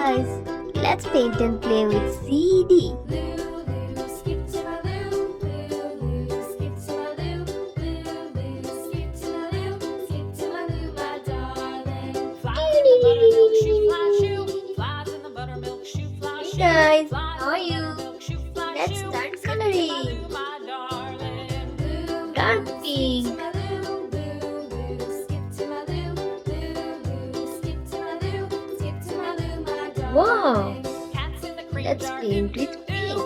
guys, let's paint and play with CD. Hey guys, how are you? Let's start coloring. Dark pink. Wow! Let's paint with pink.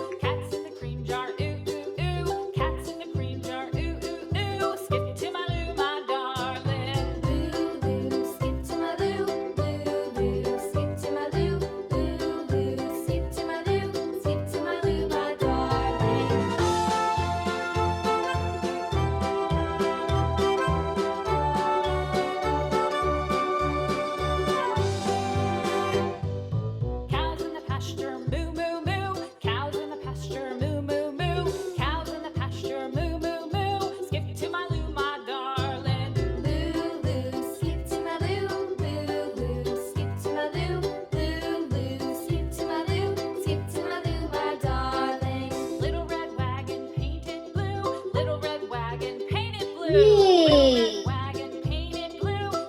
Yay!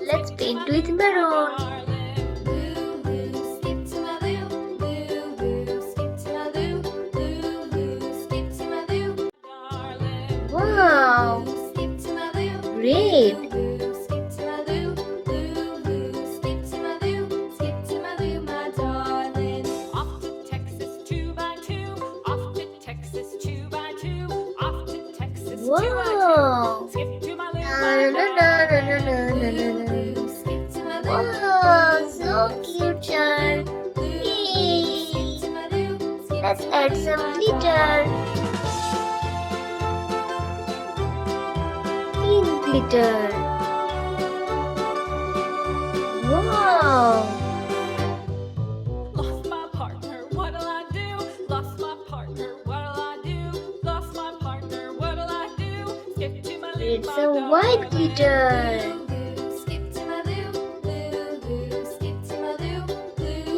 Let's paint with maroon. Wow! Red. Wow! Wow, so cute, child. Yay! Let's add some glitter. Pink glitter. Wow! Lost my partner, what'll I do? Lost my partner, what'll I do? Lost my partner, what'll I do? Skip to my loo, It's a white glitter.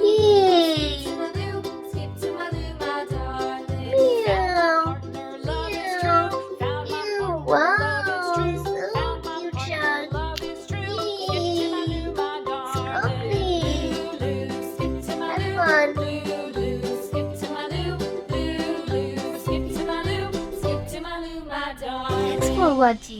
Yay! Meow. Meow. Wow, so cute, child. Yay! Have fun. Thanks for watching.